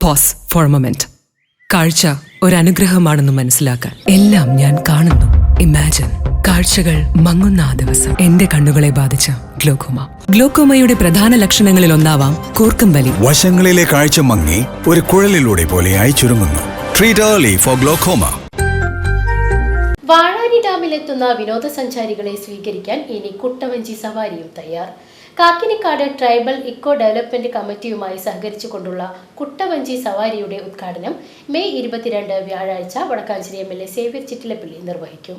Pose four A moment. കാഴ്ച ഒരനുഗ്രഹമാണെന്ന് മനസ്സിലാക്കാൻ എല്ലാം ഞാൻ കാണുന്നു. ഇമാജിൻ കാഴ്ചകൾ മങ്ങുന്ന ആ ദിവസം. എന്റെ കണ്ണുകളെ ബാധിച്ച ഗ്ലോക്കോമ. ഗ്ലോക്കോമയുടെ പ്രധാന ലക്ഷണങ്ങളിൽ ഒന്നാവാം കൂർക്കം വലി. വശങ്ങളിലെ കാഴ്ച മങ്ങി ഒരു കുഴലിലൂടെ പോലെയായി ചുരുങ്ങുന്നു. Treat early for glaucoma. Vazhani ഡാമിലെത്തുന്ന വിനോദസഞ്ചാരികളെ സ്വീകരിക്കാൻ ഇനി കുട്ടവഞ്ചി സവാരിയും തയ്യാർ. കാക്കിനിക്കാട് ട്രൈബൽ ഇക്കോ ഡെവലപ്മെന്റ് കമ്മിറ്റിയുമായി സഹകരിച്ചുകൊണ്ടുള്ള കുട്ടവഞ്ചി സവാരിയുടെ ഉദ്ഘാടനം മെയ് 22 വ്യാഴാഴ്ച വടക്കാഞ്ചേരി MLA സേവ്യർ ചിറ്റിലപ്പള്ളി നിർവഹിക്കും.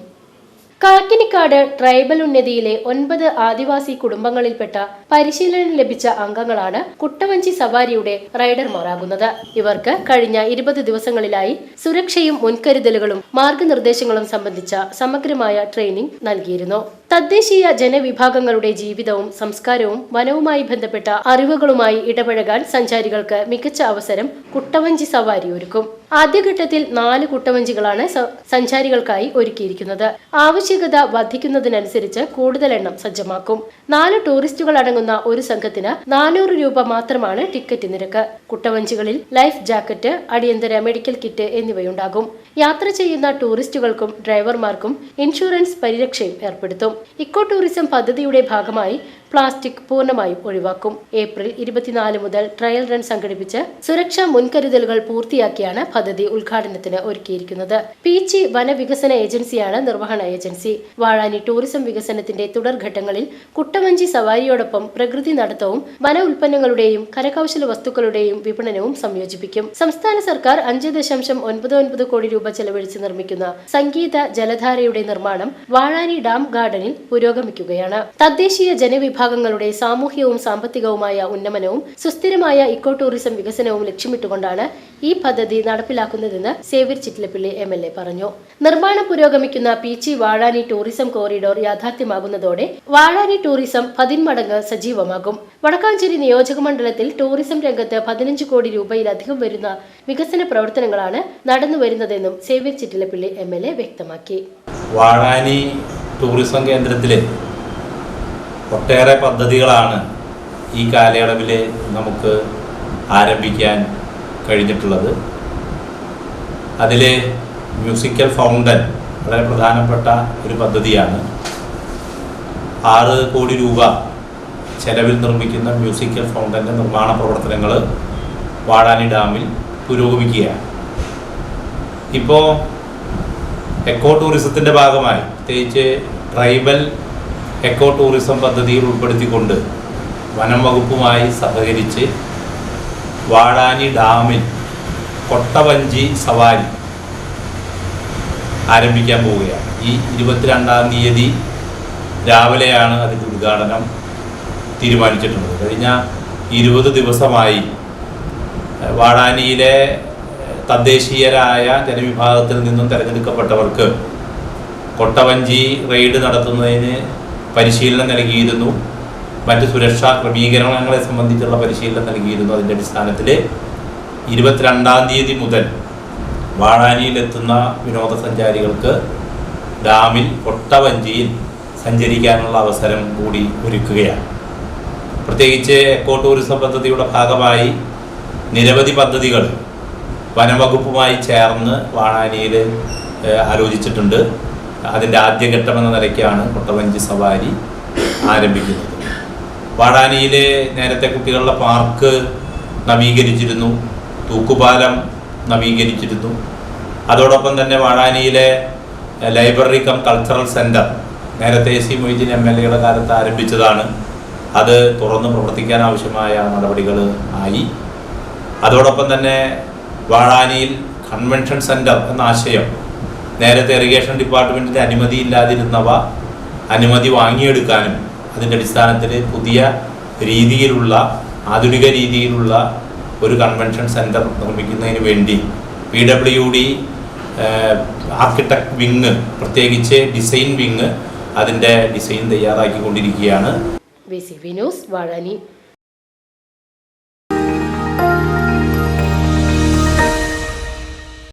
കാക്കിനിക്കാട് ട്രൈബൽ ഉന്നതിയിലെ 9 ആദിവാസി കുടുംബങ്ങളിൽപ്പെട്ട പരിശീലനം ലഭിച്ച അംഗങ്ങളാണ് കുട്ടവഞ്ചി സവാരിയുടെ റൈഡർമാരാകുന്നത്. ഇവർക്ക് കഴിഞ്ഞ 20 ദിവസങ്ങളിലായി സുരക്ഷയും മുൻകരുതലുകളും മാർഗനിർദ്ദേശങ്ങളും സംബന്ധിച്ച സമഗ്രമായ ട്രെയിനിംഗ് നൽകിയിരുന്നു. തദ്ദേശീയ ജനവിഭാഗങ്ങളുടെ ജീവിതവും സംസ്കാരവും വനവുമായി ബന്ധപ്പെട്ട അറിവുകളുമായി ഇടപഴകാൻ സഞ്ചാരികൾക്ക് മികച്ച അവസരം കുട്ടവഞ്ചി സവാരി ഒരുക്കും. ആദ്യഘട്ടത്തിൽ 4 കുട്ടവഞ്ചികളാണ് സഞ്ചാരികൾക്കായി ഒരുക്കിയിരിക്കുന്നത്. ആവശ്യകത വർദ്ധിക്കുന്നതിനനുസരിച്ച് കൂടുതൽ എണ്ണം സജ്ജമാക്കും. 4 ടൂറിസ്റ്റുകൾ അടങ്ങുന്ന ഒരു സംഘത്തിന് 400 രൂപ മാത്രമാണ് ടിക്കറ്റ് നിരക്ക്. കുട്ടവഞ്ചികളിൽ ലൈഫ് ജാക്കറ്റ്, അടിയന്തര മെഡിക്കൽ കിറ്റ് എന്നിവയുണ്ടാകും. യാത്ര ചെയ്യുന്ന ടൂറിസ്റ്റുകൾക്കും ഡ്രൈവർമാർക്കും ഇൻഷുറൻസ് പരിരക്ഷയും ഏർപ്പെടുത്തും. ഇക്കോ ടൂറിസം പദ്ധതിയുടെ ഭാഗമായി പ്ലാസ്റ്റിക് പൂർണ്ണമായും ഒഴിവാക്കും. ഏപ്രിൽ 24 മുതൽ ട്രയൽ റൺ സംഘടിപ്പിച്ച് സുരക്ഷാ മുൻകരുതലുകൾ പൂർത്തിയാക്കിയാണ് പദ്ധതി ഉദ്ഘാടനത്തിന് ഒരുക്കിയിരിക്കുന്നത്. പീച്ചി വനവികസന ഏജൻസിയാണ് നിർവഹണ ഏജൻസി. വാഴാനി ടൂറിസം വികസനത്തിന്റെ തുടർഘട്ടങ്ങളിൽ കുട്ടവഞ്ചി സവാരിയോടൊപ്പം പ്രകൃതി നടത്തവും വന ഉൽപ്പന്നങ്ങളുടെയും കരകൗശല വസ്തുക്കളുടെയും വിപണനവും സംയോജിപ്പിക്കും. സംസ്ഥാന സർക്കാർ 5.99 കോടി രൂപ ചെലവഴിച്ച് നിർമ്മിക്കുന്ന സംഗീത ജലധാരയുടെ നിർമ്മാണം വാഴാനി ഡാം ഗാർഡനിൽ പുരോഗമിക്കുകയാണ്. തദ്ദേശീയ ജനവിഭാഗങ്ങളുടെ സാമൂഹ്യവും സാമ്പത്തികവുമായ ഉന്നമനവും സുസ്ഥിരമായ ഇക്കോ ടൂറിസം വികസനവും ലക്ഷ്യമിട്ടുകൊണ്ടാണ് ഈ പദ്ധതി നടപ്പിലാക്കുന്നതെന്ന് സേവ്യർ ചിറ്റിലപ്പള്ളി MLA പറഞ്ഞു. നിർമ്മാണം പുരോഗമിക്കുന്ന പീച്ചി വാഴാനി ടൂറിസം കോറിഡോർ യാഥാർത്ഥ്യമാകുന്നതോടെ വാഴാനി ടൂറിസം 10 മടങ്ങ് സജീവമാകും. വടക്കാഞ്ചേരി നിയോജക മണ്ഡലത്തിൽ ടൂറിസം രംഗത്ത് 15 കോടി രൂപയിലധികം വരുന്ന വികസന പ്രവർത്തനങ്ങളാണ് നടന്നുവരുന്നതെന്നും സേവ്യർ ചിറ്റിലപ്പള്ളി MLA വ്യക്തമാക്കി. വാഴാനി ടൂറിസം കേന്ദ്രത്തിലെ ഒട്ടേറെ പദ്ധതികളാണ് ഈ കാലയളവിൽ നമുക്ക് ആരംഭിക്കാൻ കഴിഞ്ഞിട്ടുള്ളത്. അതിൽ മ്യൂസിക്കൽ ഫൗണ്ടൻ വളരെ പ്രധാനപ്പെട്ട ഒരു പദ്ധതിയാണ്. 6 കോടി രൂപ ചെലവിൽ നിർമ്മിക്കുന്ന മ്യൂസിക്കൽ ഫൗണ്ടൻ്റെ നിർമ്മാണ പ്രവർത്തനങ്ങൾ വാഴാനി ഡാമിൽ പുരോഗമിക്കുകയാണ്. ഇപ്പോൾ എക്കോ ടൂറിസത്തിൻ്റെ ഭാഗമായി പ്രത്യേകിച്ച് ട്രൈബൽ എക്കോ ടൂറിസം പദ്ധതിയിൽ ഉൾപ്പെടുത്തിക്കൊണ്ട് വനം വകുപ്പുമായി സഹകരിച്ച് വാഴാനി ഡാമിൽ കൊട്ടവഞ്ചി സവാരി ആരംഭിക്കാൻ പോവുകയാണ്. ഈ 22-ാം തീയതി രാവിലെയാണ് അതിൻ്റെ ഉദ്ഘാടനം തീരുമാനിച്ചിട്ടുള്ളത്. കഴിഞ്ഞ 20 ദിവസമായി വാഴാനിയിലെ തദ്ദേശീയരായ ജനവിഭാഗത്തിൽ നിന്നും തിരഞ്ഞെടുക്കപ്പെട്ടവർക്ക് കൊട്ടവഞ്ചി റെയ്ഡ് നടത്തുന്നതിന് പരിശീലനം നൽകിയിരുന്നു. മറ്റ് സുരക്ഷാ ക്രമീകരണങ്ങളെ സംബന്ധിച്ചുള്ള പരിശീലനം നൽകിയിരുന്നു. അതിൻ്റെ അടിസ്ഥാനത്തിൽ 22-ാം തീയതി മുതൽ വാഴാനിയിലെത്തുന്ന വിനോദസഞ്ചാരികൾക്ക് ഡാമിൽ കൊട്ടവഞ്ചിയിൽ സഞ്ചരിക്കാനുള്ള അവസരം കൂടി ഒരുക്കുകയാണ്. പ്രത്യേകിച്ച് എക്കോ ടൂറിസം പദ്ധതിയുടെ ഭാഗമായി നിരവധി പദ്ധതികൾ വനംവകുപ്പുമായി ചേർന്ന് വാഴാനിയിൽ ആലോചിച്ചിട്ടുണ്ട്. അതിൻ്റെ ആദ്യഘട്ടം എന്ന നിലയ്ക്കാണ് കൊട്ടവഞ്ചി സവാരി ആരംഭിക്കുന്നത്. വാഴാനിയിൽ നേരത്തെ കുട്ടികളുടെ പാർക്ക് നവീകരിച്ചിരുന്നു, തൂക്കുപാലം നവീകരിച്ചിരുന്നു. അതോടൊപ്പം തന്നെ വാഴാനിയിലെ ലൈബ്രറി കം കൾച്ചറൽ സെൻറ്റർ നേരത്തെ AC മൊയ്തീൻ MLA കാലത്ത് ആരംഭിച്ചതാണ്. അത് തുറന്ന് പ്രവർത്തിക്കാൻ ആവശ്യമായ നടപടികൾ ആയി. അതോടൊപ്പം തന്നെ വാഴാനിയിൽ കൺവെൻഷൻ സെൻറ്റർ എന്ന ആശയം നേരത്തെ ഇറിഗേഷൻ ഡിപ്പാർട്ട്മെൻറ്റിൻ്റെ അനുമതി ഇല്ലാതിരുന്നവ അനുമതി വാങ്ങിയെടുക്കാനും അതിൻ്റെ അടിസ്ഥാനത്തിൽ പുതിയ രീതിയിലുള്ള ആധുനിക രീതിയിലുള്ള ഒരു കൺവെൻഷൻ സെൻറ്റർ നിർമ്മിക്കുന്നതിന് വേണ്ടി PWD ആർക്കിടെക്ട് വിങ്, പ്രത്യേകിച്ച് ഡിസൈൻ വിങ് അതിൻ്റെ ഡിസൈൻ തയ്യാറാക്കിക്കൊണ്ടിരിക്കുകയാണ്. VCV news Vazhani.